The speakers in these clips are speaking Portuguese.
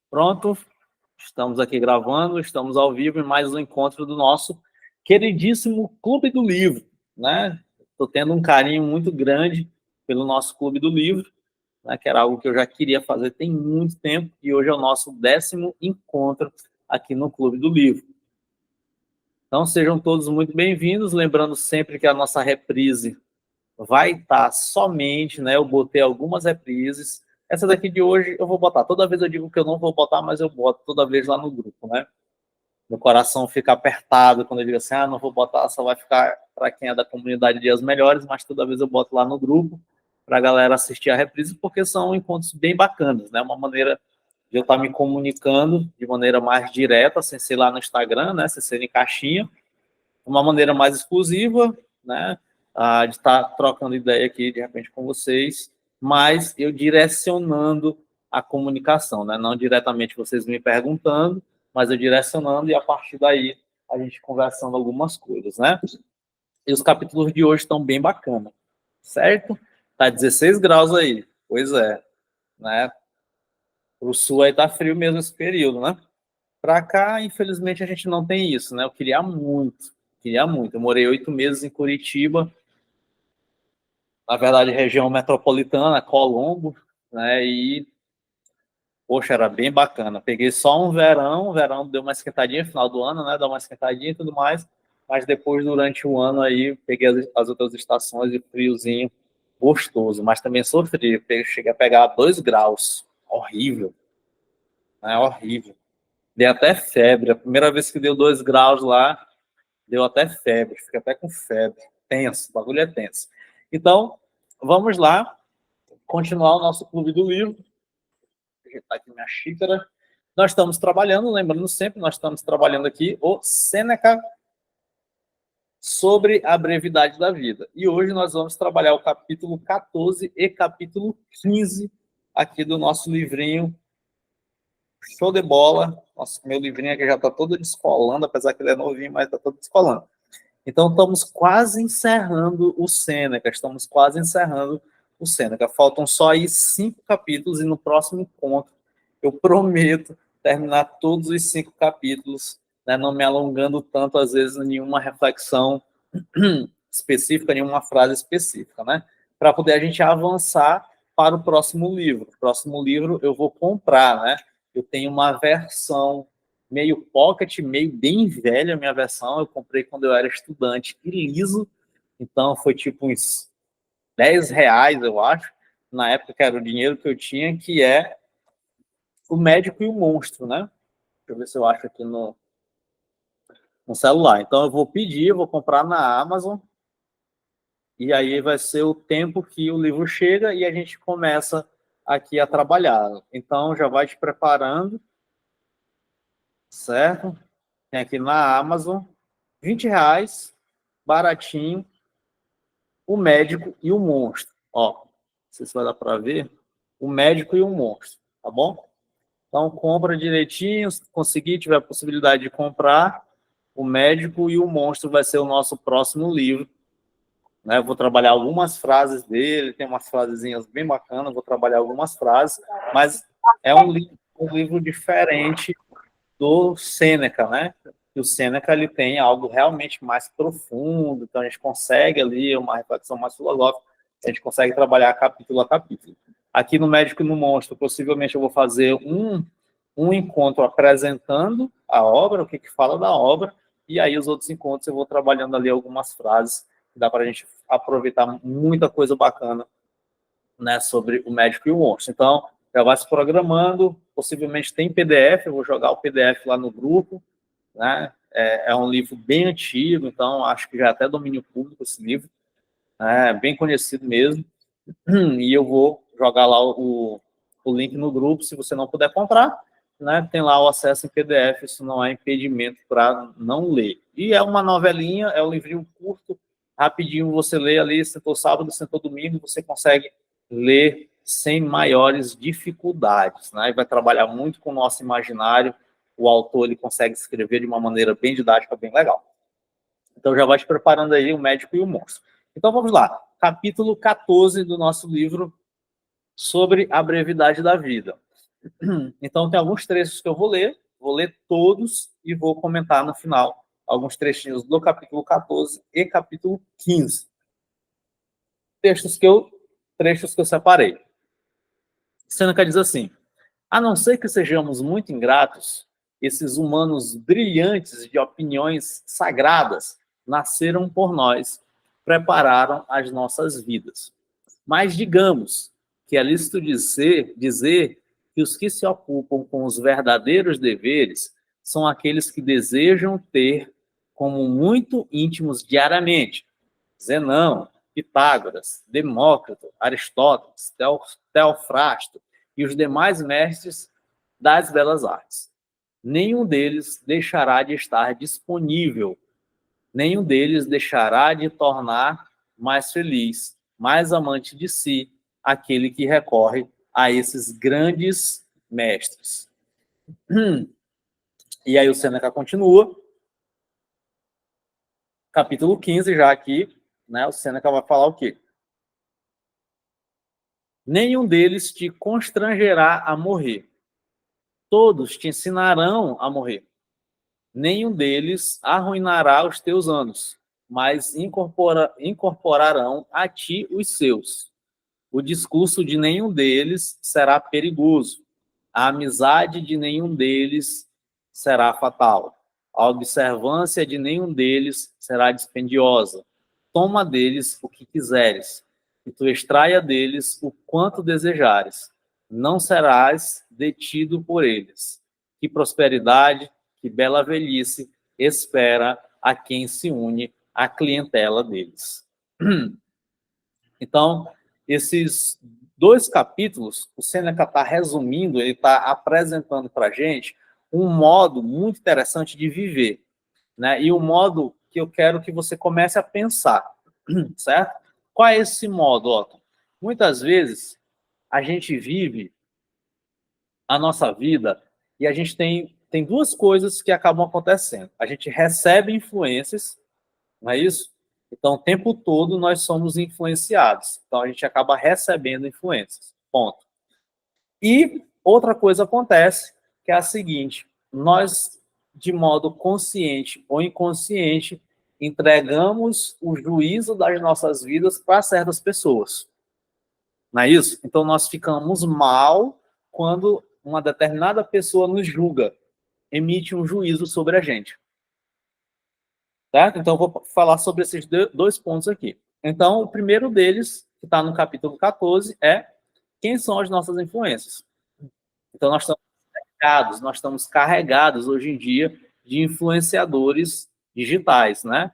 Pronto, estamos aqui gravando, estamos ao vivo em mais um encontro do nosso queridíssimo Clube do Livro, né? Estou tendo um carinho muito grande pelo nosso Clube do Livro, né? Que era algo que eu já queria fazer tem muito tempo, e hoje é o nosso 10º encontro aqui no Clube do Livro. Então, sejam todos muito bem-vindos, lembrando sempre que a nossa reprise vai estar somente, né? Eu botei algumas reprises. Essa daqui de hoje eu vou botar. Toda vez eu digo que eu não vou botar, mas eu boto toda vez lá no grupo, né? Meu coração fica apertado quando eu digo assim, não vou botar, só vai ficar para quem é da comunidade Dias Melhores, mas toda vez eu boto lá no grupo para a galera assistir a reprise, porque são encontros bem bacanas, né? Uma maneira de eu estar me comunicando de maneira mais direta, sem ser lá no Instagram, né? Sem ser em caixinha, uma maneira mais exclusiva, né? De estar trocando ideia aqui, de repente, com vocês, mas eu direcionando a comunicação, né? Não diretamente vocês me perguntando, mas eu direcionando e, a partir daí, a gente conversando algumas coisas, né? E os capítulos de hoje estão bem bacanas, certo? Tá 16 graus aí, pois é, né? O sul aí tá frio mesmo esse período, né? Para cá, infelizmente, a gente não tem isso, né? Eu queria muito, queria muito. Eu morei 8 meses em Curitiba, na verdade, região metropolitana, Colombo, né? E, poxa, era bem bacana. Peguei só um verão, o verão deu uma esquentadinha, final do ano, né? Dá uma esquentadinha e tudo mais, mas depois, durante o ano aí, peguei as outras estações de friozinho gostoso, mas também sofri. Cheguei a pegar 2 graus, horrível, né? Horrível. Dei até febre. A primeira vez que deu 2 graus lá, deu até febre. Fiquei até com febre. Tenso, o bagulho é tenso. Então, vamos lá continuar o nosso Clube do Livro. Vou ajeitar aqui minha xícara. Nós estamos trabalhando, lembrando sempre, nós estamos trabalhando aqui o Sêneca sobre a brevidade da vida. E hoje nós vamos trabalhar o capítulo 14 e capítulo 15 aqui do nosso livrinho. Show de bola. Nossa, meu livrinho aqui já está todo descolando, apesar que ele é novinho, mas está todo descolando. Então, estamos quase encerrando o Sêneca. Faltam só aí 5 capítulos, e no próximo encontro eu prometo terminar todos os 5 capítulos, né, não me alongando tanto, às vezes, em nenhuma reflexão específica, nenhuma frase específica, né? Para poder a gente avançar para o próximo livro. O próximo livro eu vou comprar, né? Eu tenho uma versão meio pocket, meio bem velha a minha versão. Eu comprei quando eu era estudante e liso, então foi tipo uns R$ 10, eu acho, na época, que era o dinheiro que eu tinha, que é O Médico e o Monstro, né? Deixa eu ver se eu acho aqui no celular. Então eu vou pedir, eu vou comprar na Amazon, e aí vai ser o tempo que o livro chega e a gente começa aqui a trabalhar. Então já vai te preparando, certo? Tem aqui na Amazon, R$ 20, baratinho, O Médico e o Monstro. Ó, não sei se vai dar para ver. O Médico e o Monstro, tá bom? Então, compra direitinho, se conseguir, tiver a possibilidade de comprar. O Médico e o Monstro vai ser o nosso próximo livro, né? Eu vou trabalhar algumas frases dele, tem umas frasezinhas bem bacanas, vou trabalhar algumas frases, mas é um livro diferente do Sêneca, né? E o Sêneca, ele tem algo realmente mais profundo, então a gente consegue ali uma reflexão mais filosófica, a gente consegue trabalhar capítulo a capítulo. Aqui no Médico e no Monstro, possivelmente eu vou fazer um encontro apresentando a obra, o que fala da obra, e aí os outros encontros eu vou trabalhando ali algumas frases, que dá para a gente aproveitar muita coisa bacana, né, sobre o Médico e o Monstro. Então, já vai se programando, possivelmente tem PDF, eu vou jogar o PDF lá no grupo, né? É um livro bem antigo, então acho que já é até domínio público esse livro, né? Bem conhecido mesmo, e eu vou jogar lá o link no grupo, se você não puder comprar, né? Tem lá o acesso em PDF, isso não é impedimento para não ler. E é uma novelinha, é um livrinho curto, rapidinho você lê ali, sentou sábado, sentou domingo, você consegue ler sem maiores dificuldades, né? E vai trabalhar muito com o nosso imaginário. O autor, ele consegue escrever de uma maneira bem didática, bem legal. Então já vai te preparando aí O Médico e o Monstro. Então vamos lá, capítulo 14 do nosso livro sobre a brevidade da vida. Então, tem alguns trechos que eu vou ler todos e vou comentar no final alguns trechinhos do capítulo 14 e capítulo 15. Trechos que eu separei. Sêneca diz assim: a não ser que sejamos muito ingratos, esses humanos brilhantes de opiniões sagradas nasceram por nós, prepararam as nossas vidas. Mas digamos que é lícito dizer que os que se ocupam com os verdadeiros deveres são aqueles que desejam ter como muito íntimos diariamente Zenão, Pitágoras, Demócrito, Aristóteles, Teofrasto e os demais mestres das belas artes. Nenhum deles deixará de estar disponível, nenhum deles deixará de tornar mais feliz, mais amante de si, aquele que recorre a esses grandes mestres. E aí o Sêneca continua, capítulo 15, já aqui, né, o Sêneca vai falar o quê? Nenhum deles te constrangerá a morrer. Todos te ensinarão a morrer. Nenhum deles arruinará os teus anos, mas incorporarão a ti os seus. O discurso de nenhum deles será perigoso. A amizade de nenhum deles será fatal. A observância de nenhum deles será dispendiosa. Toma deles o que quiseres, e tu extraia deles o quanto desejares. Não serás detido por eles. Que prosperidade, que bela velhice espera a quem se une à clientela deles. Então, esses 2 capítulos, o Sêneca está resumindo, ele está apresentando para a gente um modo muito interessante de viver, né? E o modo que eu quero que você comece a pensar, certo? Qual é esse modo, Otto? Muitas vezes a gente vive a nossa vida e a gente tem 2 coisas que acabam acontecendo. A gente recebe influências, não é isso? Então, o tempo todo nós somos influenciados. Então, a gente acaba recebendo influências. Ponto. E outra coisa acontece, que é a seguinte: nós, de modo consciente ou inconsciente, entregamos o juízo das nossas vidas para certas pessoas. Não é isso? Então, nós ficamos mal quando uma determinada pessoa nos julga, emite um juízo sobre a gente. Certo? Então, eu vou falar sobre esses 2 pontos aqui. Então, o primeiro deles, que está no capítulo 14, é quem são as nossas influências. Então, nós estamos carregados hoje em dia de influenciadores digitais, né?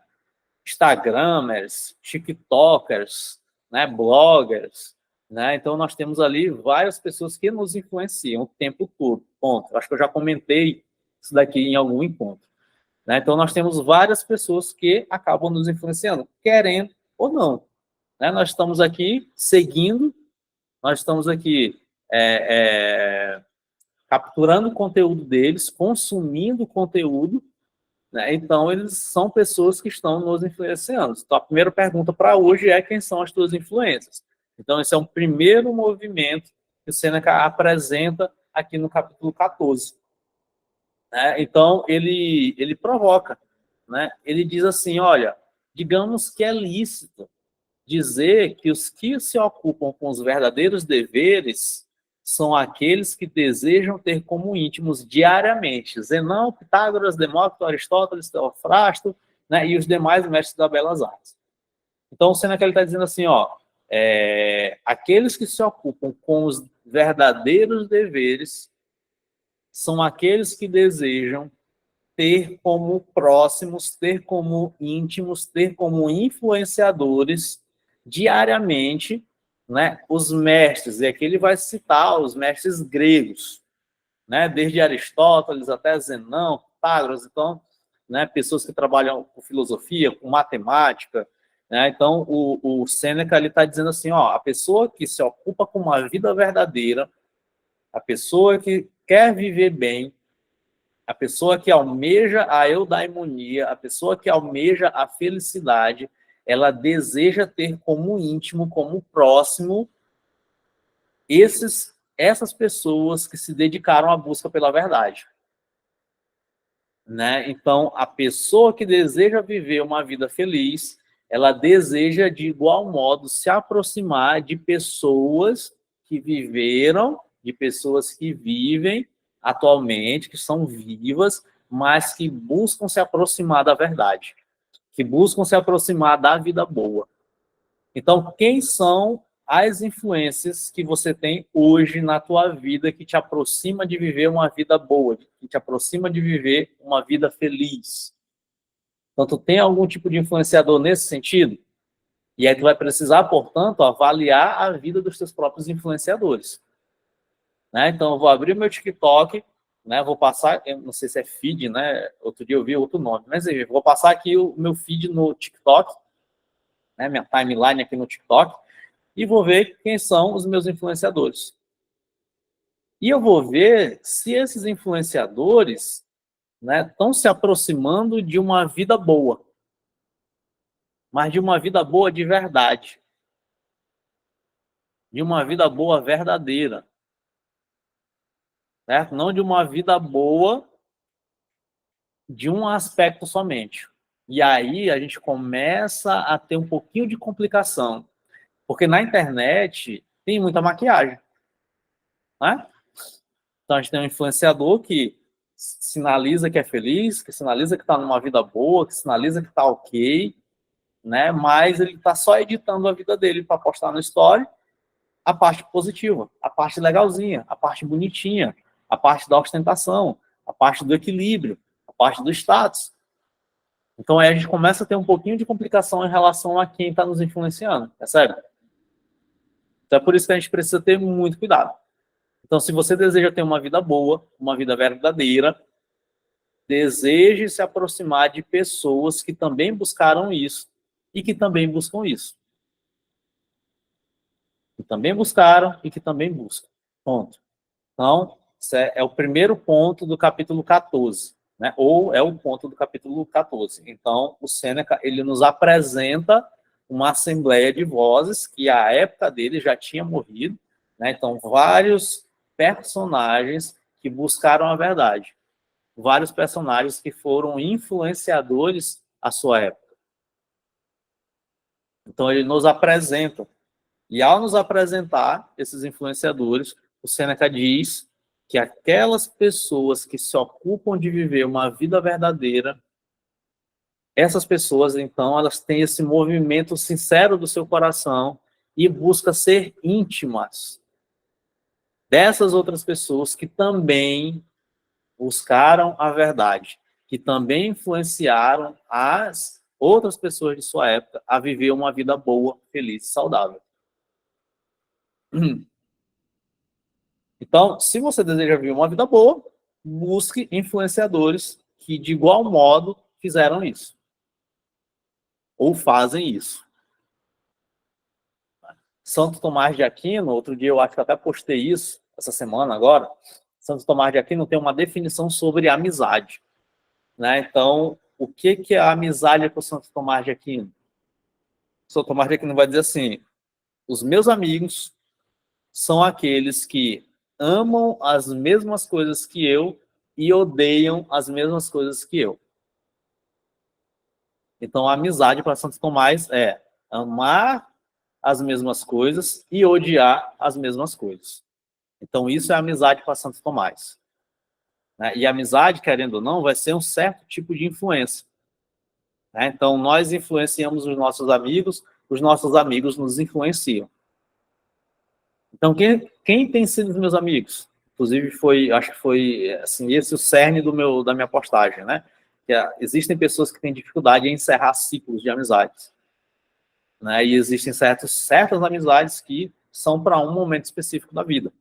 Instagramers, TikTokers, né? Bloggers, né? Então, nós temos ali várias pessoas que nos influenciam o tempo todo. Ponto. Acho que eu já comentei isso daqui em algum encontro. Né? Então, nós temos várias pessoas que acabam nos influenciando, querendo ou não. Né? Nós estamos aqui seguindo, nós estamos aqui capturando o conteúdo deles, consumindo o conteúdo, né? Então, eles são pessoas que estão nos influenciando. Então, a primeira pergunta para hoje é: quem são as tuas influências? Então, esse é um primeiro movimento que o Sêneca apresenta aqui no capítulo 14. Né? Então, ele provoca. Né? Ele diz assim: olha, digamos que é lícito dizer que os que se ocupam com os verdadeiros deveres são aqueles que desejam ter como íntimos diariamente Zenão, Pitágoras, Demócrito, Aristóteles, Teofrasto, né, e os demais mestres das belas artes. Então, o Sêneca está dizendo assim, aqueles que se ocupam com os verdadeiros deveres são aqueles que desejam ter como próximos, ter como íntimos, ter como influenciadores diariamente, né, os mestres. E aqui ele vai citar os mestres gregos, né, desde Aristóteles até Zenão, Pitágoras, então, né, pessoas que trabalham com filosofia, com matemática, né. Então, o Sêneca está dizendo assim, a pessoa que se ocupa com uma vida verdadeira, a pessoa que quer viver bem, a pessoa que almeja a eudaimonia, a pessoa que almeja a felicidade, ela deseja ter como íntimo, como próximo, esses essas pessoas que se dedicaram à busca pela verdade. Né? Então, a pessoa que deseja viver uma vida feliz, ela deseja, de igual modo, se aproximar de pessoas que viveram, de pessoas que vivem atualmente, que são vivas, mas que buscam se aproximar da verdade, que buscam se aproximar da vida boa. Então, quem são as influências que você tem hoje na tua vida que te aproxima de viver uma vida boa, que te aproxima de viver uma vida feliz? Então, tu tem algum tipo de influenciador nesse sentido? E aí tu vai precisar, portanto, avaliar a vida dos teus próprios influenciadores. Né? Então, eu vou abrir meu TikTok, né? Vou passar, eu não sei se é feed, né? Outro dia eu vi outro nome, mas eu vou passar aqui o meu feed no TikTok, né? Minha timeline aqui no TikTok, e vou ver quem são os meus influenciadores. E eu vou ver se esses influenciadores, né, estão se aproximando de uma vida boa, mas de uma vida boa de verdade, de uma vida boa verdadeira, certo? Não de uma vida boa de um aspecto somente. E aí a gente começa a ter um pouquinho de complicação, porque na internet tem muita maquiagem, né? Então a gente tem um influenciador que sinaliza que é feliz, que sinaliza que está numa vida boa, que sinaliza que está ok, né? Mas ele está só editando a vida dele para postar no story a parte positiva, a parte legalzinha, a parte bonitinha, a parte da ostentação, a parte do equilíbrio, a parte do status. Então aí a gente começa a ter um pouquinho de complicação em relação a quem está nos influenciando, percebe? Então é por isso que a gente precisa ter muito cuidado. Então, se você deseja ter uma vida boa, uma vida verdadeira, deseje se aproximar de pessoas que também buscaram isso e que também buscam isso. Que também buscaram e que também buscam. Ponto. Então, esse é o primeiro ponto do capítulo 14, né? Ou é o ponto do capítulo 14. Então, o Sêneca, ele nos apresenta uma assembleia de vozes que, à época dele, já tinha morrido, né? Então, vários personagens que buscaram a verdade. Vários personagens que foram influenciadores à sua época. Então, ele nos apresenta. E ao nos apresentar esses influenciadores, o Sêneca diz que aquelas pessoas que se ocupam de viver uma vida verdadeira, essas pessoas, então, elas têm esse movimento sincero do seu coração e busca ser íntimas dessas outras pessoas que também buscaram a verdade, que também influenciaram as outras pessoas de sua época a viver uma vida boa, feliz e saudável. Então, se você deseja viver uma vida boa, busque influenciadores que, de igual modo, fizeram isso. Ou fazem isso. Santo Tomás de Aquino, outro dia eu acho que até postei isso, essa semana agora, Santo Tomás de Aquino tem uma definição sobre amizade. Né? Então, o que é a amizade com o Santo Tomás de Aquino? O Santo Tomás de Aquino vai dizer assim: os meus amigos são aqueles que amam as mesmas coisas que eu e odeiam as mesmas coisas que eu. Então, a amizade para Santo Tomás é amar as mesmas coisas e odiar as mesmas coisas. Então, isso é amizade para Santo Tomás. Né? E a amizade, querendo ou não, vai ser um certo tipo de influência. Né? Então, nós influenciamos os nossos amigos nos influenciam. Então, quem tem sido os meus amigos? Inclusive, acho que foi assim, esse o cerne da minha postagem, né? Que existem pessoas que têm dificuldade em encerrar ciclos de amizades. Né? E existem certas amizades que são para um momento específico da vida.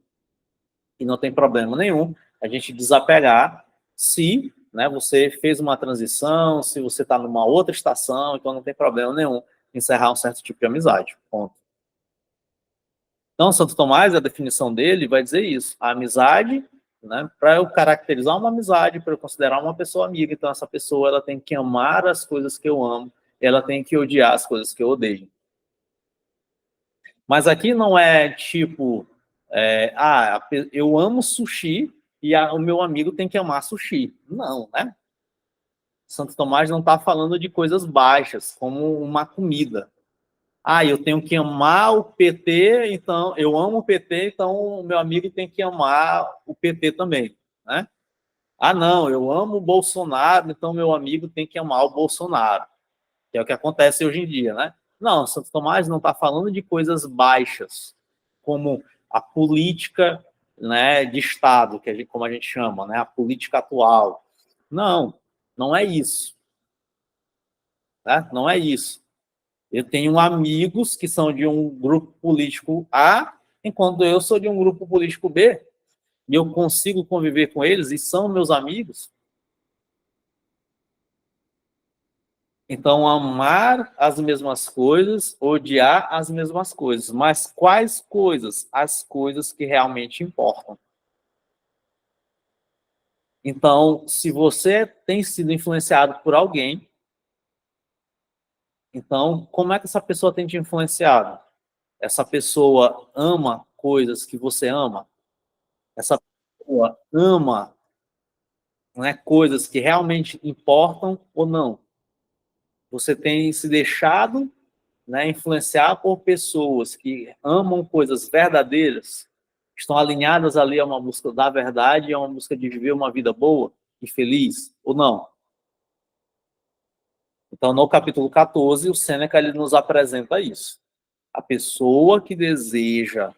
E não tem problema nenhum a gente desapegar se, né, você fez uma transição, se você está numa outra estação, então não tem problema nenhum encerrar um certo tipo de amizade. Ponto. Então, Santo Tomás, a definição dele vai dizer isso. A amizade, né, para eu caracterizar uma amizade, para eu considerar uma pessoa amiga, então essa pessoa ela tem que amar as coisas que eu amo, ela tem que odiar as coisas que eu odeio. Mas aqui não é tipo Eu amo sushi e o meu amigo tem que amar sushi. Não, né? Santo Tomás não está falando de coisas baixas, como uma comida. Eu tenho que amar o PT, então eu amo o PT, então o meu amigo tem que amar o PT também, né? Não, eu amo o Bolsonaro, então meu amigo tem que amar o Bolsonaro, que é o que acontece hoje em dia, né? Não, Santo Tomás não está falando de coisas baixas, como a política, né, de Estado, como a gente chama, né, a política atual. Não, não é isso, né? Não é isso. Eu tenho amigos que são de um grupo político A, enquanto eu sou de um grupo político B, e eu consigo conviver com eles e são meus amigos. Então, amar as mesmas coisas, odiar as mesmas coisas. Mas quais coisas? As coisas que realmente importam. Então, se você tem sido influenciado por alguém, então, como é que essa pessoa tem te influenciado? Essa pessoa ama coisas que você ama? Essa pessoa ama, né, coisas que realmente importam ou não? Você tem se deixado, né, influenciar por pessoas que amam coisas verdadeiras, estão alinhadas ali a uma busca da verdade, a uma busca de viver uma vida boa e feliz, ou não? Então, no capítulo 14, o Sêneca ele nos apresenta isso. A pessoa que deseja,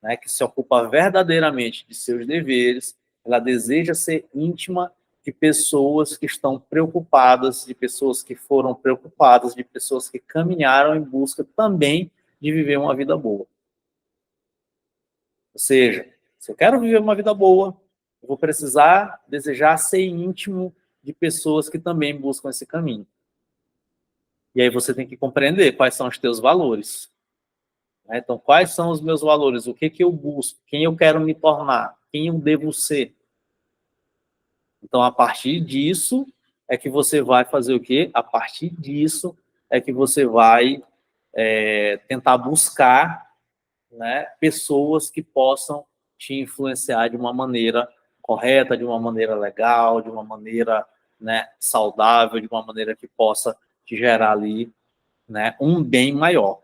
né, que se ocupa verdadeiramente de seus deveres, ela deseja ser íntima de pessoas que estão preocupadas, de pessoas que foram preocupadas, de pessoas que caminharam em busca também de viver uma vida boa. Ou seja, se eu quero viver uma vida boa, eu vou precisar desejar ser íntimo de pessoas que também buscam esse caminho. E aí você tem que compreender quais são os teus valores. Então, quais são os meus valores? O que eu busco? Quem eu quero me tornar? Quem eu devo ser? Então, a partir disso é que você vai fazer o quê? A partir disso é que você vai tentar buscar, né, pessoas que possam te influenciar de uma maneira correta, de uma maneira legal, de uma maneira, né, saudável, de uma maneira que possa te gerar ali, né, um bem maior.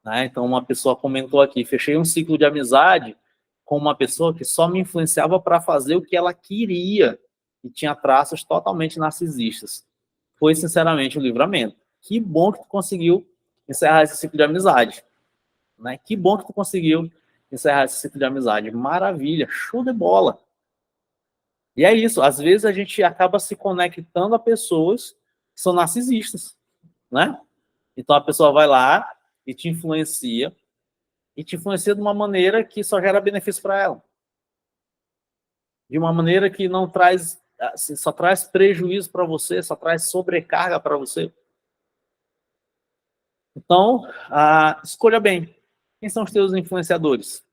Né? Então, uma pessoa comentou aqui, fechei um ciclo de amizade com uma pessoa que só me influenciava para fazer o que ela queria e tinha traços totalmente narcisistas. Foi, sinceramente, um livramento. Que bom que tu conseguiu encerrar esse ciclo de amizade. Né? Que bom que tu conseguiu encerrar esse ciclo de amizade. Maravilha, show de bola. E é isso, às vezes a gente acaba se conectando a pessoas que são narcisistas, né? Então a pessoa vai lá e te influencia de uma maneira que só gera benefício para ela. De uma maneira que não traz, assim, só traz prejuízo para você, só traz sobrecarga para você. Então, escolha bem. Quem são os teus influenciadores?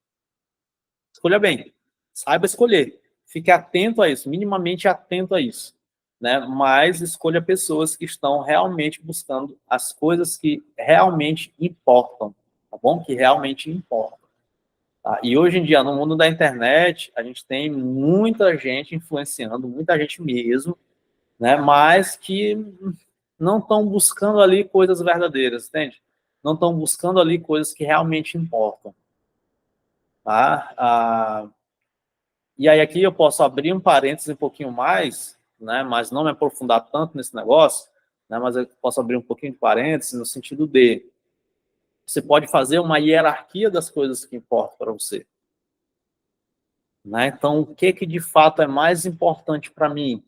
Escolha bem. Saiba escolher. Fique atento a isso, minimamente atento a isso. Né? Mas escolha pessoas que estão realmente buscando as coisas que realmente importam, tá bom? Que realmente importam. Tá? E hoje em dia, no mundo da internet, a gente tem muita gente influenciando, muita gente mesmo, né? Mas que não estão buscando ali coisas verdadeiras, entende? Não estão buscando ali coisas que realmente importam. Tá? E aí aqui eu posso abrir um parênteses um pouquinho mais, né? Mas não me aprofundar tanto nesse negócio, né? Mas eu posso abrir um pouquinho de parênteses no sentido de você pode fazer uma hierarquia das coisas que importam para você. Né? Então, o que de fato é mais importante para mim?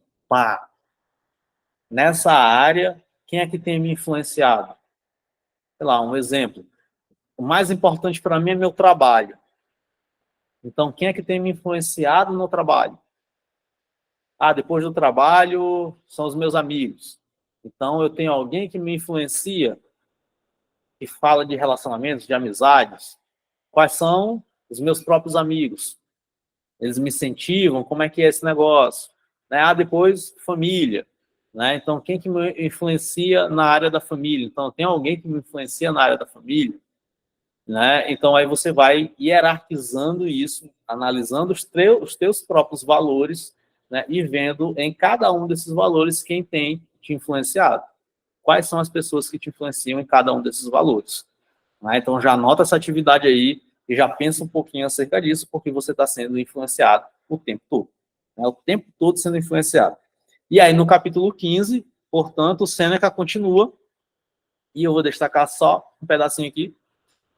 Nessa área, quem é que tem me influenciado? Sei lá, um exemplo. O mais importante para mim é meu trabalho. Então, quem é que tem me influenciado no trabalho? Depois do trabalho, são os meus amigos. Então, eu tenho alguém que me influencia, que fala de relacionamentos, de amizades. Quais são os meus próprios amigos? Eles me incentivam, como é que é esse negócio? Né? Depois, família. Né? Então, quem que me influencia na área da família? Então, tem alguém que me influencia na área da família? né? Então, aí você vai hierarquizando isso, analisando os teus próprios valores, né? E vendo em cada um desses valores quem tem te influenciado. Quais são as pessoas que te influenciam em cada um desses valores. Né? Então, já anota essa atividade aí e já pensa um pouquinho acerca disso, porque você está sendo influenciado o tempo todo. Né? O tempo todo sendo influenciado. E aí, no capítulo 15, portanto, o Sêneca continua, e eu vou destacar só um pedacinho aqui.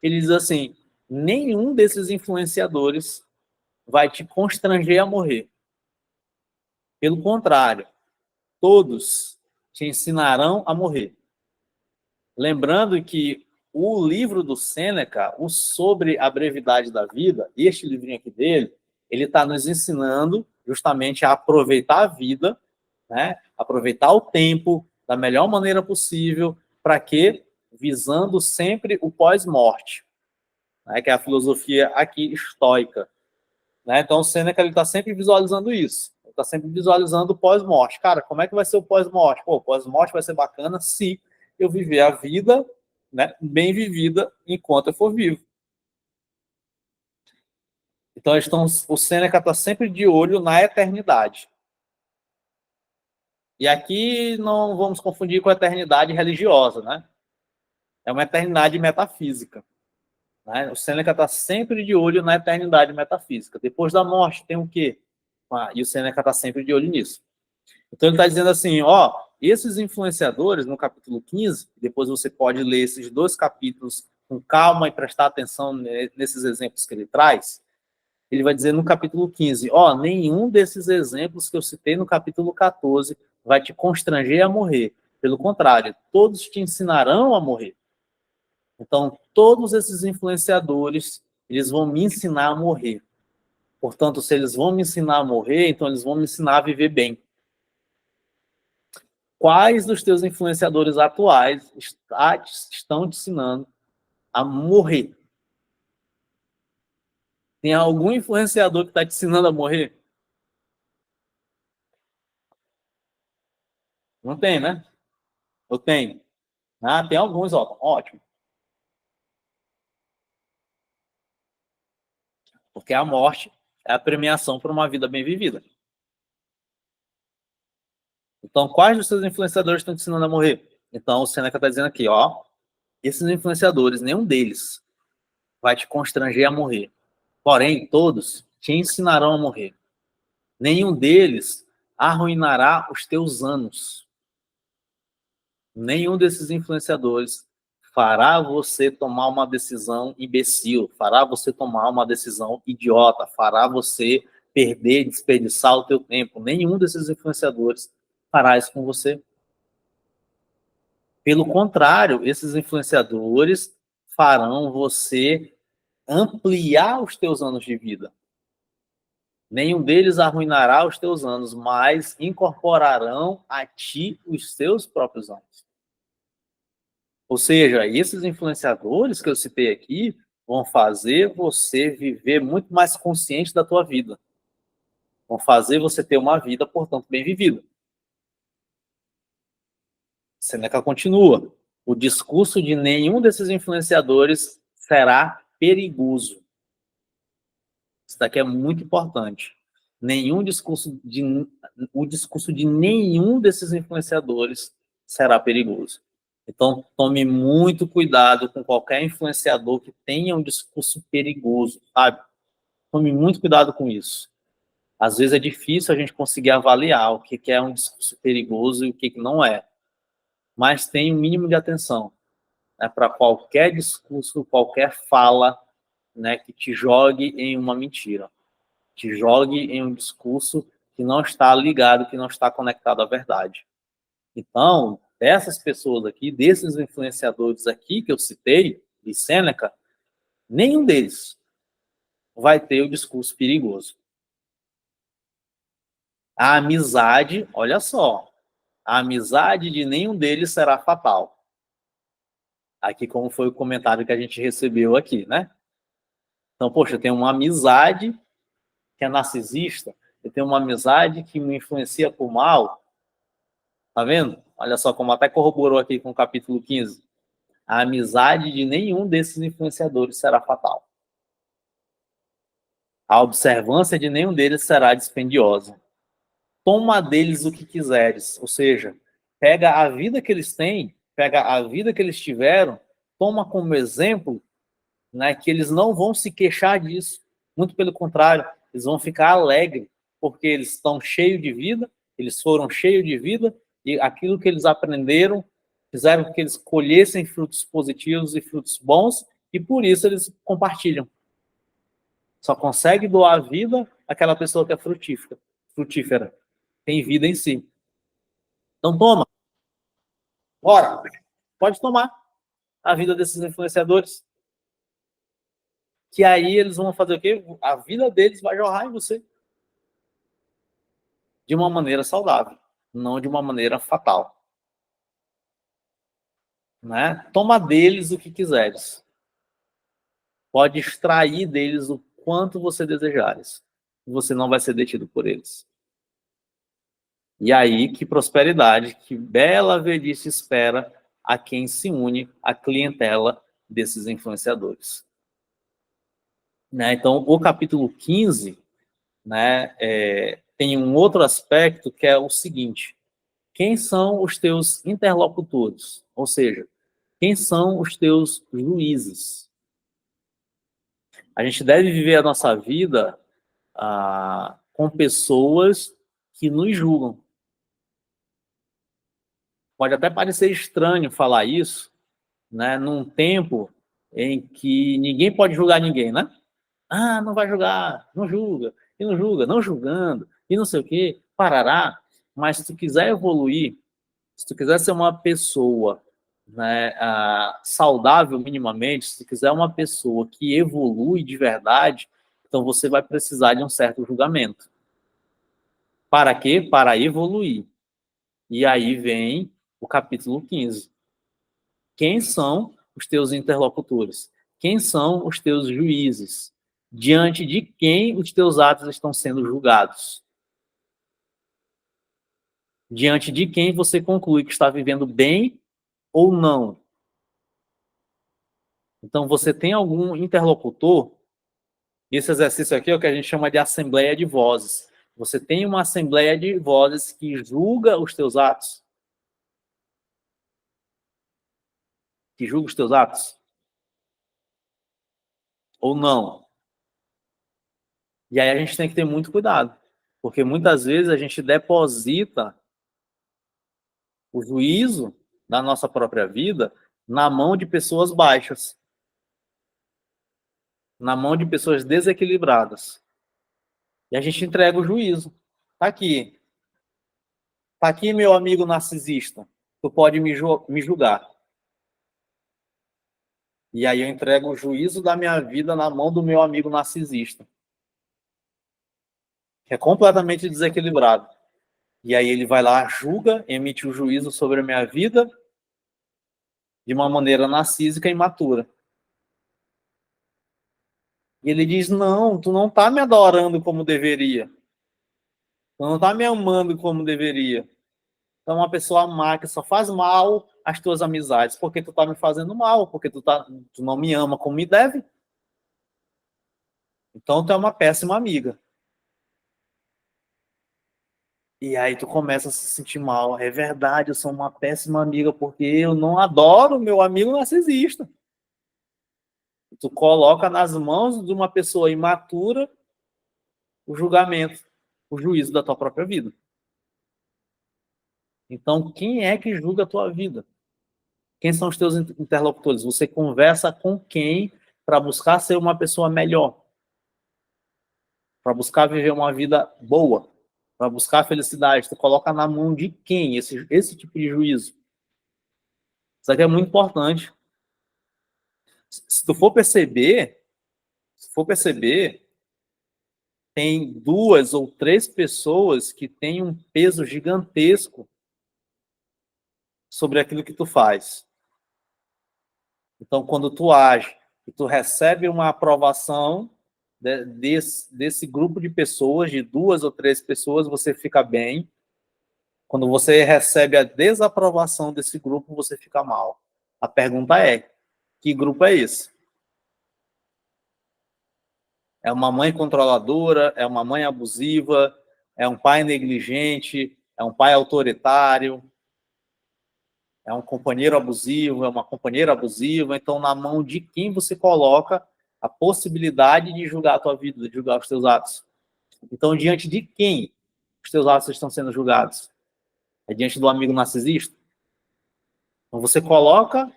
Ele diz assim: nenhum desses influenciadores vai te constranger a morrer. Pelo contrário, todos te ensinarão a morrer. Lembrando que o livro do Sêneca, o Sobre a Brevidade da Vida, este livrinho aqui dele, ele está nos ensinando justamente a aproveitar a vida, né? Aproveitar o tempo da melhor maneira possível, para quê? Visando sempre o pós-morte, né? Que é a filosofia aqui estoica. Né? Então, o Sêneca está sempre visualizando isso. Ele está sempre visualizando o pós-morte. Cara, como é que vai ser o pós-morte? Pô, o pós-morte vai ser bacana se eu viver a vida, né, bem vivida enquanto eu for vivo. Então, o Sêneca está sempre de olho na eternidade. E aqui não vamos confundir com a eternidade religiosa, né? É uma eternidade metafísica. Né? O Sêneca está sempre de olho na eternidade metafísica. Depois da morte tem o quê? E o Sêneca está sempre de olho nisso. Então ele está dizendo assim, ó, esses influenciadores, no capítulo 15, depois você pode ler esses 2 capítulos com calma e prestar atenção nesses exemplos que ele traz. Ele vai dizer no capítulo 15, ó, nenhum desses exemplos que eu citei no capítulo 14 vai te constranger a morrer. Pelo contrário, todos te ensinarão a morrer. Então, todos esses influenciadores, eles vão me ensinar a morrer. Portanto, se eles vão me ensinar a morrer, então eles vão me ensinar a viver bem. Quais dos teus influenciadores atuais estão te ensinando a morrer? Tem algum influenciador que está te ensinando a morrer? Não tem, né? Eu tenho. Ah, tem alguns, ó. Ótimo. Porque a morte é a premiação por uma vida bem vivida. Então, quais dos seus influenciadores estão te ensinando a morrer? Então, o Seneca está dizendo aqui, ó, esses influenciadores, nenhum deles vai te constranger a morrer. Porém, todos te ensinarão a morrer. Nenhum deles arruinará os teus anos. Nenhum desses influenciadores fará você tomar uma decisão imbecil, fará você tomar uma decisão idiota, fará você perder, desperdiçar o teu tempo. Nenhum desses influenciadores fará isso com você. Pelo contrário, esses influenciadores farão você ampliar os teus anos de vida. Nenhum deles arruinará os teus anos, mas incorporarão a ti os seus próprios anos. Ou seja, esses influenciadores que eu citei aqui vão fazer você viver muito mais consciente da tua vida. Vão fazer você ter uma vida, portanto, bem vivida. Seneca continua. O discurso de nenhum desses influenciadores será perigoso. Isso daqui é muito importante. O discurso de nenhum desses influenciadores será perigoso. Então, tome muito cuidado com qualquer influenciador que tenha um discurso perigoso, sabe? Tome muito cuidado com isso. Às vezes é difícil a gente conseguir avaliar o que é um discurso perigoso e o que não é. Mas tenha um mínimo de atenção, né, para qualquer discurso, qualquer fala, né, que te jogue em uma mentira, te jogue em um discurso que não está ligado, que não está conectado à verdade. Então, dessas pessoas aqui, desses influenciadores aqui que eu citei, de Sêneca, nenhum deles vai ter o discurso perigoso. A amizade, olha só, a amizade de nenhum deles será fatal. Aqui, como foi o comentário que a gente recebeu aqui, né? Então, poxa, eu tenho uma amizade que é narcisista, eu tenho uma amizade que me influencia por mal. Tá vendo? Olha só como até corroborou aqui com o capítulo 15. a amizade de nenhum desses influenciadores será fatal. A observância de nenhum deles será dispendiosa. Toma deles o que quiseres, ou seja, pega a vida que eles têm, pega a vida que eles tiveram, toma como exemplo, né, que eles não vão se queixar disso. Muito pelo contrário, eles vão ficar alegres, porque eles estão cheios de vida, eles foram cheios de vida, e aquilo que eles aprenderam fizeram com que eles colhessem frutos positivos e frutos bons, e por isso eles compartilham. Só consegue doar a vida aquela pessoa que é frutífera, tem vida em si. Então toma, bora, pode tomar a vida desses influenciadores, que aí eles vão fazer o quê? A vida deles vai jorrar em você. De uma maneira saudável, não de uma maneira fatal. Né? Toma deles o que quiseres. Pode extrair deles o quanto você desejares. Você não vai ser detido por eles. E aí, que prosperidade, que bela velhice espera a quem se une à clientela desses influenciadores. Né? Então, o capítulo 15, né, tem um outro aspecto que é o seguinte: quem são os teus interlocutores? Ou seja, quem são os teus juízes? A gente deve viver a nossa vida com pessoas que nos julgam. Pode até parecer estranho falar isso, né, num tempo em que ninguém pode julgar ninguém, né? Ah, não vai julgar, não julga, e não julga, não julgando, e não sei o quê, parará. Mas se tu quiser evoluir, se tu quiser ser uma pessoa, né, saudável minimamente, se tu quiser uma pessoa que evolui de verdade, então você vai precisar de um certo julgamento. Para quê? Para evoluir. E aí vem o capítulo 15. Quem são os teus interlocutores? Quem são os teus juízes? Diante de quem os teus atos estão sendo julgados? Diante de quem você conclui que está vivendo bem ou não? Então, você tem algum interlocutor? Esse exercício aqui é o que a gente chama de assembleia de vozes. Você tem uma assembleia de vozes que julga os teus atos? Que julga os teus atos? Ou não? E aí a gente tem que ter muito cuidado, porque muitas vezes a gente deposita o juízo da nossa própria vida na mão de pessoas baixas, na mão de pessoas desequilibradas. E a gente entrega o juízo. Tá aqui. Tá aqui, meu amigo narcisista. Tu pode me julgar. E aí eu entrego o juízo da minha vida na mão do meu amigo narcisista, que é completamente desequilibrado. E aí ele vai lá, julga, emite o juízo sobre a minha vida de uma maneira narcísica e imatura. E ele diz, não, tu não tá me adorando como deveria. Tu não tá me amando como deveria. Tu é uma pessoa má que só faz mal às tuas amizades, porque tu tá me fazendo mal, porque tu não me ama como me deve. Então tu é uma péssima amiga. E aí tu começa a se sentir mal. É verdade, eu sou uma péssima amiga porque eu não adoro meu amigo narcisista. Tu coloca nas mãos de uma pessoa imatura o julgamento, o juízo da tua própria vida. Então, quem é que julga a tua vida? Quem são os teus interlocutores? Você conversa com quem para buscar ser uma pessoa melhor? Para buscar viver uma vida boa? Para buscar felicidade? Tu coloca na mão de quem esse tipo de juízo? Isso aqui é muito importante. Se tu for perceber, tem 2 ou 3 pessoas que têm um peso gigantesco sobre aquilo que tu faz. Então, quando tu age e tu recebe uma aprovação desse grupo de pessoas, de 2 ou 3 pessoas, você fica bem. Quando você recebe a desaprovação desse grupo, você fica mal. A pergunta é, que grupo é esse? É uma mãe controladora? É uma mãe abusiva? É um pai negligente? É um pai autoritário? É um companheiro abusivo? É uma companheira abusiva? Então, na mão de quem você coloca a possibilidade de julgar a tua vida, de julgar os teus atos? Então, diante de quem os teus atos estão sendo julgados? É diante do amigo narcisista? Então, você coloca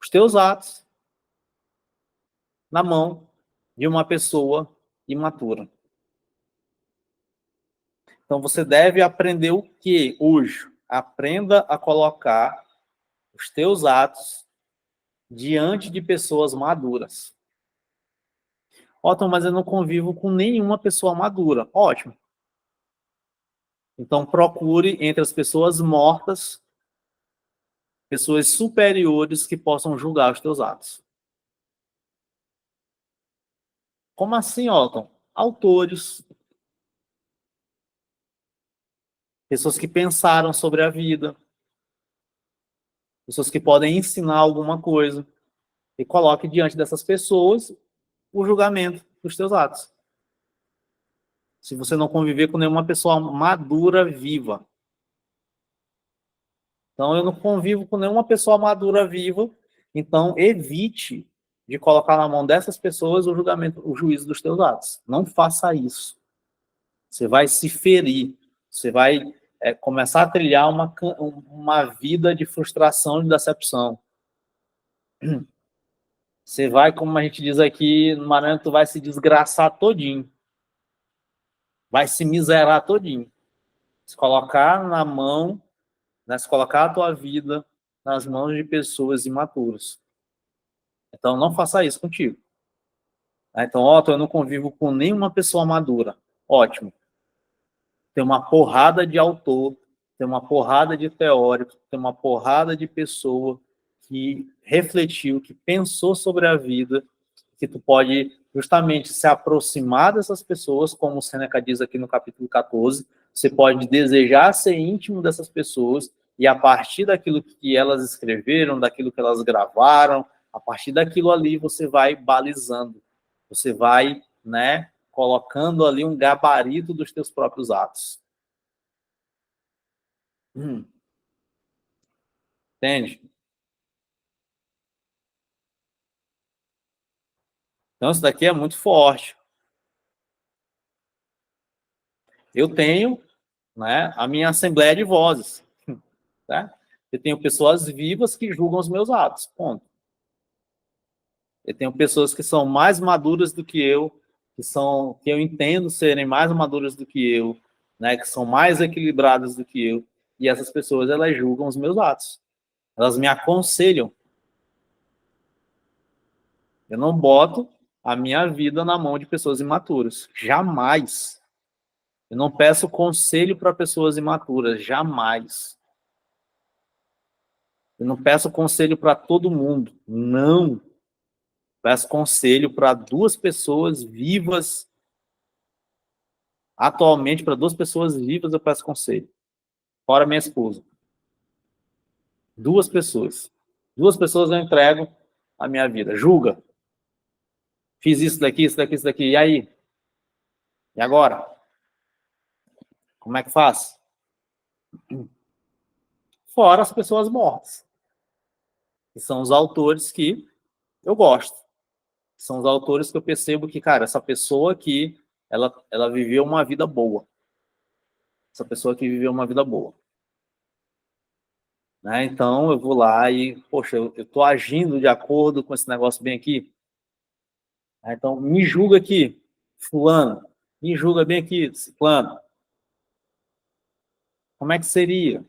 os teus atos na mão de uma pessoa imatura. Então, você deve aprender o que hoje? Aprenda a colocar os teus atos diante de pessoas maduras. Ótimo, mas eu não convivo com nenhuma pessoa madura. Ótimo. Então, procure entre as pessoas mortas, pessoas superiores que possam julgar os teus atos. Como assim, Otton? Autores, pessoas que pensaram sobre a vida, pessoas que podem ensinar alguma coisa, e coloque diante dessas pessoas o julgamento dos teus atos. Se você não conviver com nenhuma pessoa madura viva. Então, eu não convivo com nenhuma pessoa madura viva, então evite de colocar na mão dessas pessoas o julgamento, o juízo dos teus atos. Não faça isso. Você vai se ferir, você vai começar a trilhar uma vida de frustração e de decepção. Você vai, como a gente diz aqui no Maranhão, tu vai se desgraçar todinho. Vai se miserar todinho. Se colocar na mão, né, se colocar a tua vida nas mãos de pessoas imaturas. Então, não faça isso contigo. Então, Otto, eu não convivo com nenhuma pessoa madura. Ótimo. Tem uma porrada de autor, tem uma porrada de teórico, tem uma porrada de pessoa que refletiu, que pensou sobre a vida, que tu pode justamente se aproximar dessas pessoas, como o Sêneca diz aqui no capítulo 14, você pode desejar ser íntimo dessas pessoas e a partir daquilo que elas escreveram, daquilo que elas gravaram, a partir daquilo ali você vai balizando, você vai, né, colocando ali um gabarito dos teus próprios atos. Entende? Então, isso daqui é muito forte. Eu tenho, né, a minha assembleia de vozes. Tá? Eu tenho pessoas vivas que julgam os meus atos. Ponto. Eu tenho pessoas que são mais maduras do que eu entendo serem mais maduras do que eu, né, que são mais equilibradas do que eu, e essas pessoas, elas julgam os meus atos. Elas me aconselham. Eu não boto a minha vida na mão de pessoas imaturas. Jamais. Eu não peço conselho para pessoas imaturas. Jamais. Eu não peço conselho para todo mundo. Não. Peço conselho para duas pessoas vivas. Atualmente, para duas pessoas vivas, eu peço conselho. Fora minha esposa. Duas pessoas. Duas pessoas eu entrego a minha vida. Julga. Fiz isso daqui, isso daqui, isso daqui. E aí? E agora? Como é que faz? Fora as pessoas mortas. Que são os autores que eu gosto. São os autores que eu percebo que, cara, essa pessoa aqui, ela viveu uma vida boa. Essa pessoa que viveu uma vida boa. Né? Então, eu vou lá e, poxa, eu estou agindo de acordo com esse negócio bem aqui. Então, me julga aqui, fulano. Me julga bem aqui, ciclano. Como é que seria?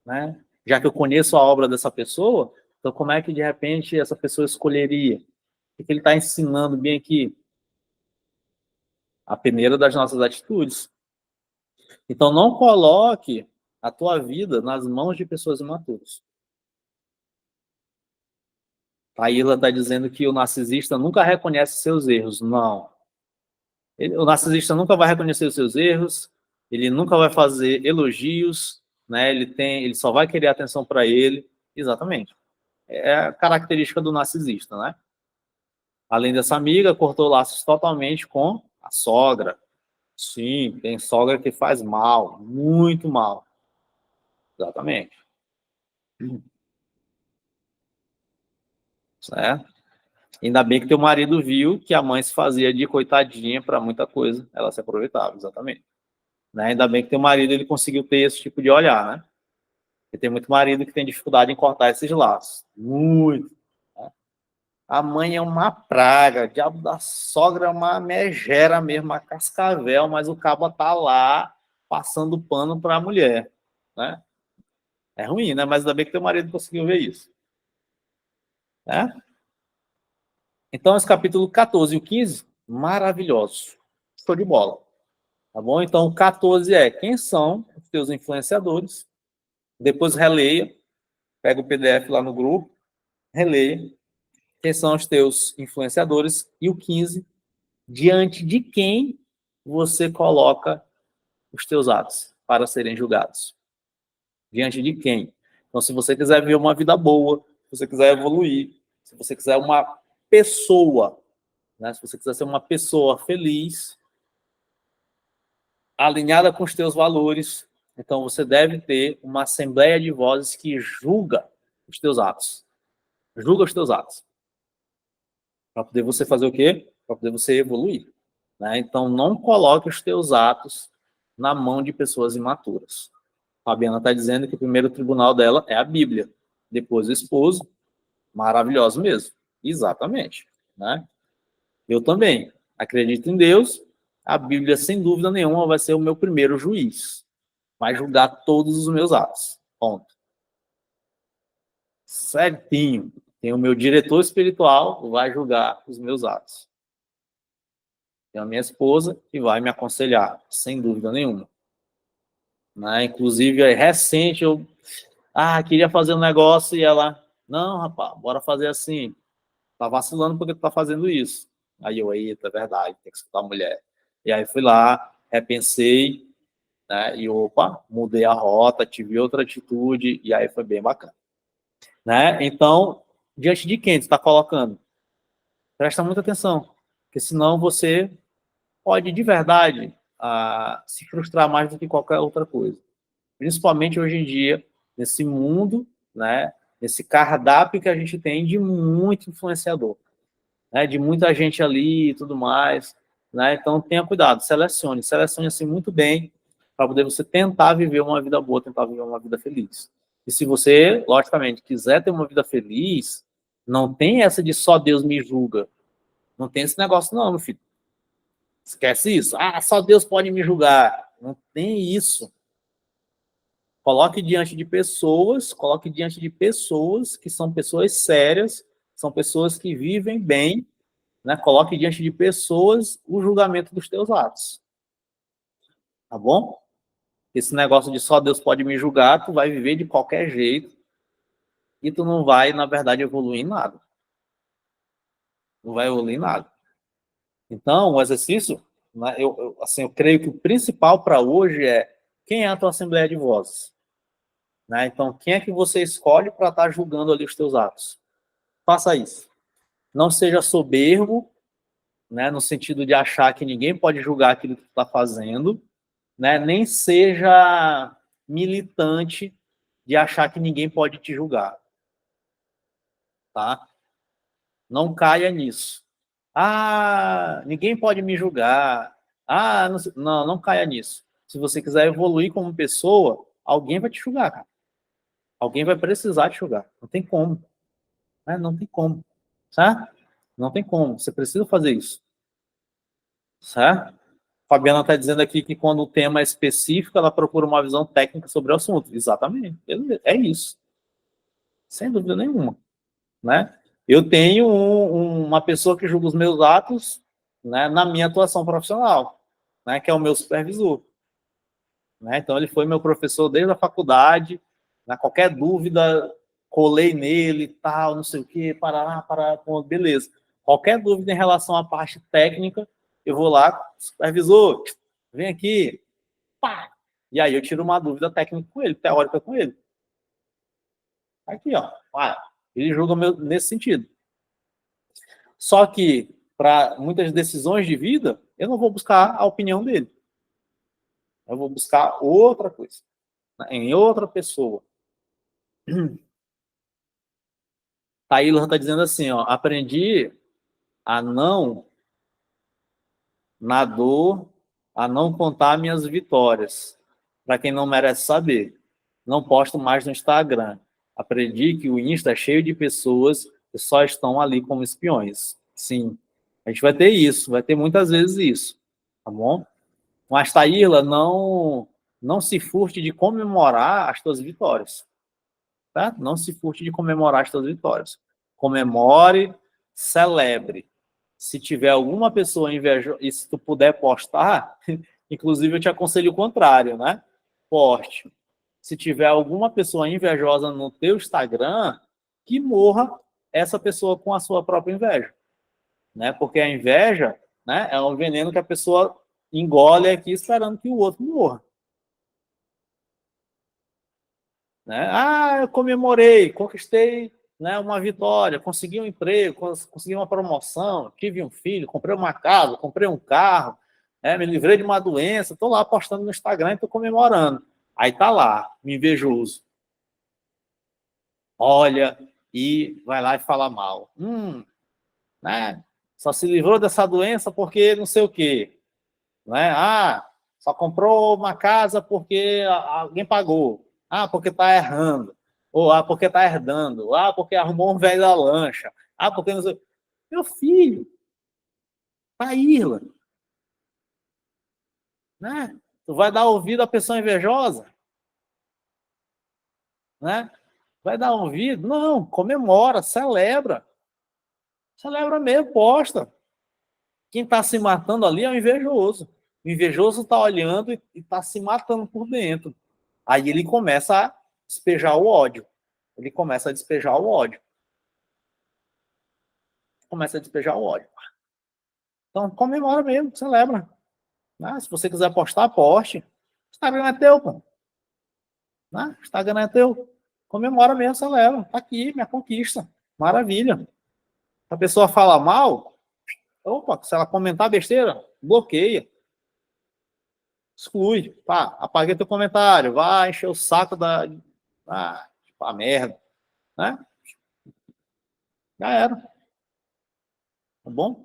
Né? Já que eu conheço a obra dessa pessoa, então como é que, de repente, essa pessoa escolheria? O que ele está ensinando bem aqui? A peneira das nossas atitudes. Então, não coloque a tua vida nas mãos de pessoas imaturas. A Ilha está dizendo que o narcisista nunca reconhece seus erros. Não. O narcisista nunca vai reconhecer os seus erros, ele nunca vai fazer elogios, né? Ele só vai querer atenção para ele. Exatamente. É a característica do narcisista, né? Além dessa amiga, cortou laços totalmente com a sogra. Sim, tem sogra que faz mal, muito mal. Exatamente. Certo? Ainda bem que teu marido viu que a mãe se fazia de coitadinha para muita coisa, ela se aproveitava, exatamente. Né? Ainda bem que teu marido ele conseguiu ter esse tipo de olhar, né? Porque tem muito marido que tem dificuldade em cortar esses laços. Muito. Né? A mãe é uma praga, o diabo da sogra é uma megera mesmo, uma cascavel, mas o cabo tá lá passando pano para a mulher, né? É ruim, né? Mas ainda bem que teu marido conseguiu ver isso. Né? Então, esse capítulo 14 e o 15, maravilhosos. Show de bola. Tá bom? Então, o 14 é quem são os teus influenciadores. Depois releia, pega o PDF lá no grupo, releia quem são os teus influenciadores. E o 15, diante de quem você coloca os teus atos para serem julgados. Diante de quem? Então, se você quiser viver uma vida boa, se você quiser evoluir, se você quiser uma pessoa, né? Se você quiser ser uma pessoa feliz, alinhada com os teus valores, então você deve ter uma assembleia de vozes que julga os teus atos. Julga os teus atos. Para poder você fazer o quê? Para poder você evoluir. Né? Então, não coloque os teus atos na mão de pessoas imaturas. A Fabiana está dizendo que o primeiro tribunal dela é a Bíblia. Depois o esposo. Maravilhoso mesmo. Exatamente. Né? Eu também acredito em Deus. A Bíblia, sem dúvida nenhuma, vai ser o meu primeiro juiz. Vai julgar todos os meus atos. Ponto. Certinho. Tem o meu diretor espiritual, vai julgar os meus atos. Tem a minha esposa, que vai me aconselhar, sem dúvida nenhuma. Né? Inclusive, é recente, eu queria fazer um negócio e ela, não, rapaz, bora fazer assim. Tá vacilando porque tu tá fazendo isso. Aí eu, eita, é verdade, tem que escutar a mulher. E aí fui lá, repensei, né? E opa, mudei a rota, tive outra atitude, e aí foi bem bacana. Né? Então, diante de quem tu está colocando? Presta muita atenção, porque senão você pode, de verdade, se frustrar mais do que qualquer outra coisa. Principalmente hoje em dia, nesse mundo, né? Nesse cardápio que a gente tem de muito influenciador. Né, de muita gente ali e tudo mais, né? Então tenha cuidado, selecione assim muito bem para poder você tentar viver uma vida boa, tentar viver uma vida feliz. E se você, logicamente, quiser ter uma vida feliz, não tem essa de só Deus me julga. Não tem esse negócio não, meu filho. Esquece isso. Só Deus pode me julgar. Não tem isso. Coloque diante de pessoas que são pessoas sérias, são pessoas que vivem bem, né? Coloque diante de pessoas o julgamento dos teus atos. Tá bom? Esse negócio de só Deus pode me julgar, tu vai viver de qualquer jeito e tu não vai, na verdade, evoluir em nada. Não vai evoluir em nada. Então, o exercício, né, eu creio que o principal para hoje é quem é a tua assembleia de vozes. Né? Então, quem é que você escolhe para estar julgando ali os teus atos? Faça isso. Não seja soberbo, né, no sentido de achar que ninguém pode julgar aquilo que tu está fazendo, né? Nem seja militante de achar que ninguém pode te julgar, tá? Não caia nisso. Ninguém pode me julgar. Não caia nisso. Se você quiser evoluir como pessoa, alguém vai te julgar, cara. Alguém vai precisar te julgar. Não tem como. Né? Não tem como. Certo? Não tem como. Você precisa fazer isso. Certo? Fabiana está dizendo aqui que quando o tema é específico, ela procura uma visão técnica sobre o assunto. Exatamente. É isso. Sem dúvida nenhuma. Né? Eu tenho uma pessoa que julga os meus atos, né, na minha atuação profissional, né, que é o meu supervisor. Né? Então, ele foi meu professor desde a faculdade. Né? Qualquer dúvida, colei nele, tal, não sei o quê, parará, beleza. Qualquer dúvida em relação à parte técnica, eu vou lá, supervisor, vem aqui, pá, E aí eu tiro uma dúvida técnica com ele, teórica com ele. Aqui, ó. Ele julga nesse sentido. Só que, para muitas decisões de vida, eu não vou buscar a opinião dele. Eu vou buscar outra coisa, em outra pessoa. Taylor está dizendo assim, ó, aprendi a não, na dor, a não contar minhas vitórias, para quem não merece saber. Não posto mais no Instagram. Aprendi que o Insta é cheio de pessoas que só estão ali como espiões. Sim, a gente vai ter isso, vai ter muitas vezes isso, tá bom? Mas, Taíla, não se furte de comemorar as tuas vitórias, tá? Não se furte de comemorar as tuas vitórias. Comemore, celebre. Se tiver alguma pessoa invejosa, e se tu puder postar, inclusive eu te aconselho o contrário, né? Poste. Se tiver alguma pessoa invejosa no teu Instagram, que morra essa pessoa com a sua própria inveja, né? Porque a inveja, né, é um veneno que a pessoa engole aqui esperando que o outro morra. Né? Eu comemorei, conquistei, né, uma vitória, consegui um emprego, consegui uma promoção, tive um filho, comprei uma casa, comprei um carro, me livrei de uma doença, estou lá postando no Instagram e estou comemorando. Aí tá lá, me invejoso. Olha, e vai lá e fala mal. Né? Só se livrou dessa doença porque não sei o quê. Né? Só comprou uma casa porque alguém pagou. Porque está errando. Ou porque está herdando. Porque arrumou um velho da lancha. Porque não sei. Meu filho, tá Irla. Né? Tu vai dar ouvido à pessoa invejosa? Né? Vai dar ouvido? Não, comemora, celebra. Celebra mesmo, posta. Quem está se matando ali é o invejoso. O invejoso está olhando e está se matando por dentro. Aí ele começa a despejar o ódio. Ele começa a despejar o ódio. Começa a despejar o ódio. Então, comemora mesmo, celebra. Se você quiser postar, poste. Instagram é teu, pô. Instagram é teu. Comemora mesmo, celebra. Tá aqui, minha conquista. Maravilha. Se a pessoa fala mal, se ela comentar besteira, bloqueia. Exclui. Apaguei teu comentário. Vai encher o saco da... a merda. Né? Já era. Tá bom?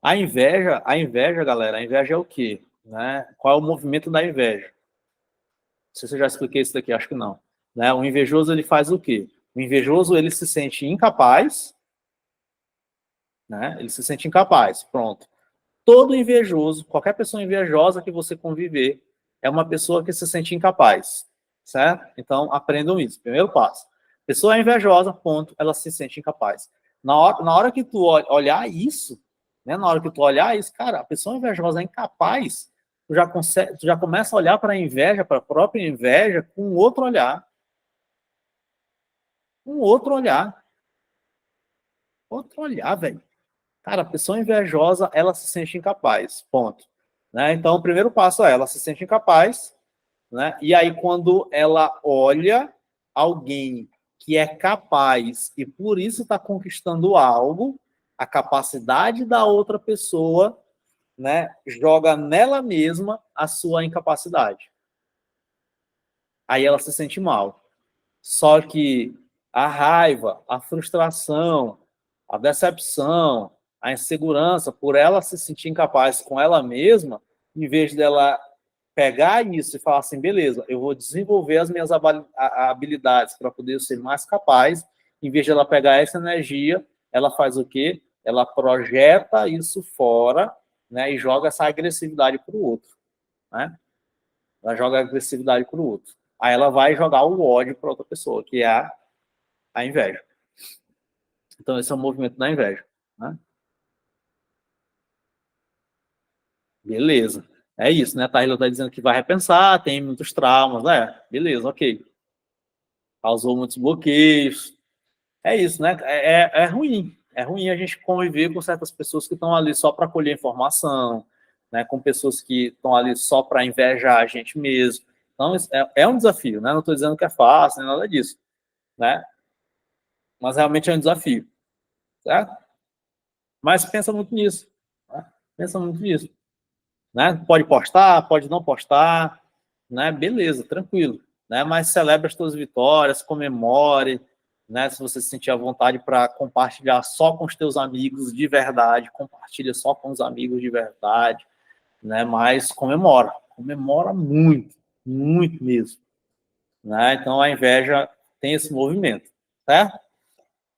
A inveja, galera, a inveja é o quê? Né? Qual é o movimento da inveja? Não sei se eu já expliquei isso daqui, acho que não. Né? O invejoso, ele faz o quê? O invejoso, ele se sente incapaz, né? Ele se sente incapaz, pronto. Todo invejoso, qualquer pessoa invejosa que você conviver, é uma pessoa que se sente incapaz, certo? Então, aprendam isso. Primeiro passo. Pessoa invejosa, ponto, ela se sente incapaz. Na hora que tu olhar isso, né, na hora que tu olhar isso, cara, a pessoa invejosa é incapaz, tu já começa a olhar para a inveja, para a própria inveja, com outro olhar. Um outro olhar. Outro olhar, velho. Cara, a pessoa invejosa, ela se sente incapaz, ponto. Né? Então, o primeiro passo é ela se sente incapaz, né? E aí, quando ela olha alguém que é capaz e por isso está conquistando algo, a capacidade da outra pessoa, né, joga nela mesma a sua incapacidade. Aí ela se sente mal. Só que a raiva, a frustração, a decepção, a insegurança, por ela se sentir incapaz com ela mesma, em vez dela pegar isso e falar assim, beleza, eu vou desenvolver as minhas habilidades para poder ser mais capaz, em vez de ela pegar essa energia, ela faz o quê? Ela projeta isso fora, né, e joga essa agressividade para o outro. Né? Ela joga a agressividade para o outro. Aí ela vai jogar o ódio para outra pessoa, que é a inveja. Então, esse é o movimento da inveja. Né? Beleza. É isso, né? A Taylor está dizendo que vai repensar, tem muitos traumas, né? Beleza, ok. Causou muitos bloqueios. É isso, né? É ruim. É ruim a gente conviver com certas pessoas que estão ali só para colher informação, né? Com pessoas que estão ali só para invejar a gente mesmo. Então, isso é um desafio, né? Não estou dizendo que é fácil, nem nada disso, né? Mas realmente é um desafio, certo? Mas pensa muito nisso, né? Pensa muito nisso, né? Pode postar, pode não postar, né? Beleza, tranquilo, né? Mas celebre as suas vitórias, comemore, né? Se você se sentir à vontade para compartilhar só com os teus amigos de verdade, compartilha só com os amigos de verdade, né? Mas comemora muito, muito mesmo, né? Então a inveja tem esse movimento, certo?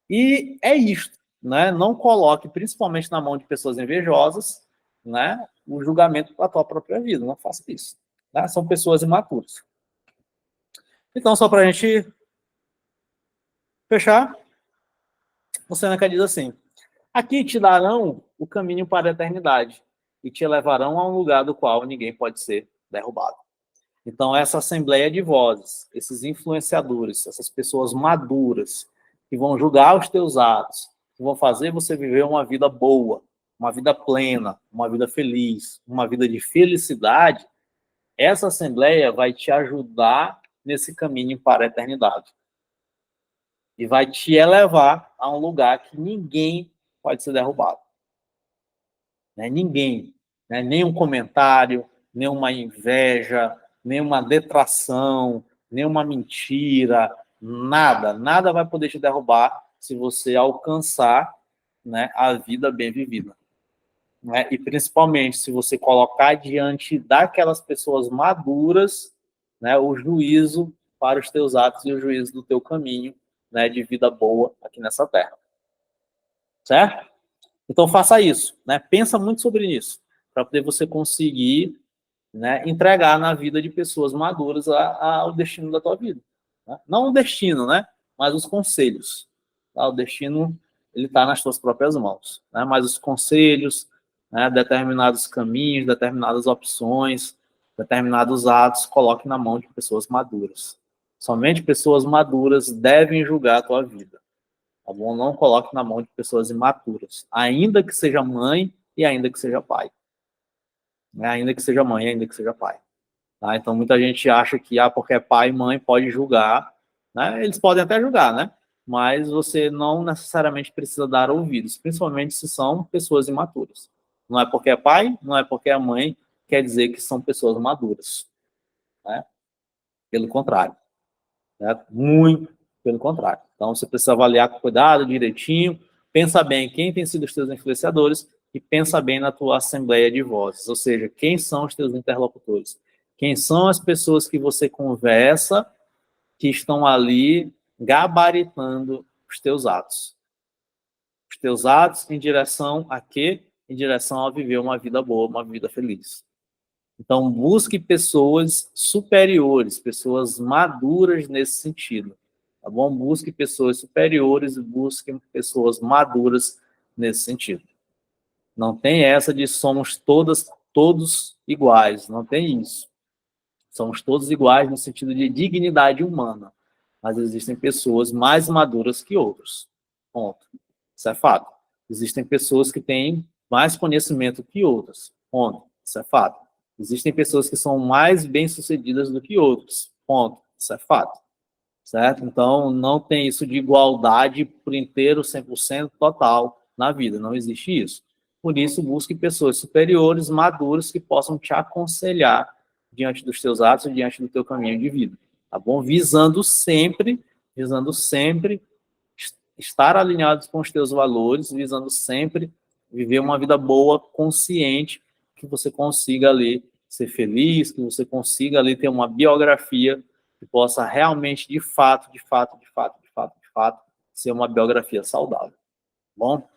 E é isto, né? Não coloque, principalmente na mão de pessoas invejosas, né? O julgamento da tua própria vida, não faça isso, né? São pessoas imaturas. Então, só para a gente fechar, o Seneca diz assim: aqui te darão o caminho para a eternidade e te levarão a um lugar do qual ninguém pode ser derrubado. Então, essa assembleia de vozes, esses influenciadores, essas pessoas maduras, que vão julgar os teus atos, que vão fazer você viver uma vida boa, uma vida plena, uma vida feliz, uma vida de felicidade, essa assembleia vai te ajudar nesse caminho para a eternidade. E vai te elevar a um lugar que ninguém pode ser derrubado. Né? Ninguém. Né? Nenhum comentário, nenhuma inveja, nenhuma detração, nenhuma mentira, nada vai poder te derrubar se você alcançar, né, a vida bem vivida. Né? E principalmente se você colocar diante daquelas pessoas maduras, né, o juízo para os teus atos e o juízo do teu caminho, né, de vida boa aqui nessa terra. Certo? Então faça isso, né? Pensa muito sobre isso, para poder você conseguir, né, entregar na vida de pessoas maduras ao destino da tua vida. Né? Não o destino, né? Mas os conselhos. Tá? O destino, ele está nas tuas próprias mãos. Né? Mas os conselhos, né, determinados caminhos, determinadas opções, determinados atos, coloque na mão de pessoas maduras. Somente pessoas maduras devem julgar a tua vida. Tá bom? Não coloque na mão de pessoas imaturas, ainda que seja mãe e ainda que seja pai. Ainda que seja mãe, ainda que seja pai. Tá? Então, muita gente acha que, porque é pai e mãe, pode julgar. Né? Eles podem até julgar, né? Mas você não necessariamente precisa dar ouvidos, principalmente se são pessoas imaturas. Não é porque é pai, não é porque é mãe, quer dizer que são pessoas maduras. Né? Pelo contrário. Né? Muito pelo contrário. Então, você precisa avaliar com cuidado, direitinho, pensa bem quem tem sido os teus influenciadores e pensa bem na tua assembleia de vozes, ou seja, quem são os teus interlocutores, quem são as pessoas que você conversa que estão ali gabaritando os teus atos. Os teus atos em direção a quê? Em direção a viver uma vida boa, uma vida feliz. Então, busque pessoas superiores, pessoas maduras nesse sentido, tá bom? Busque pessoas superiores e busque pessoas maduras nesse sentido. Não tem essa de somos todos iguais, não tem isso. Somos todos iguais no sentido de dignidade humana, mas existem pessoas mais maduras que outros. Ponto. Isso é fato. Existem pessoas que têm mais conhecimento que outras. Ponto. Isso é fato. Existem pessoas que são mais bem-sucedidas do que outras. Ponto. Isso é fato. Certo? Então, não tem isso de igualdade por inteiro, 100% total na vida. Não existe isso. Por isso, busque pessoas superiores, maduras, que possam te aconselhar diante dos teus atos e diante do teu caminho de vida. Tá bom? Visando sempre estar alinhados com os teus valores, visando sempre viver uma vida boa, consciente, que você consiga ali ser feliz, que você consiga ali ter uma biografia que possa realmente, de fato, ser uma biografia saudável. Bom?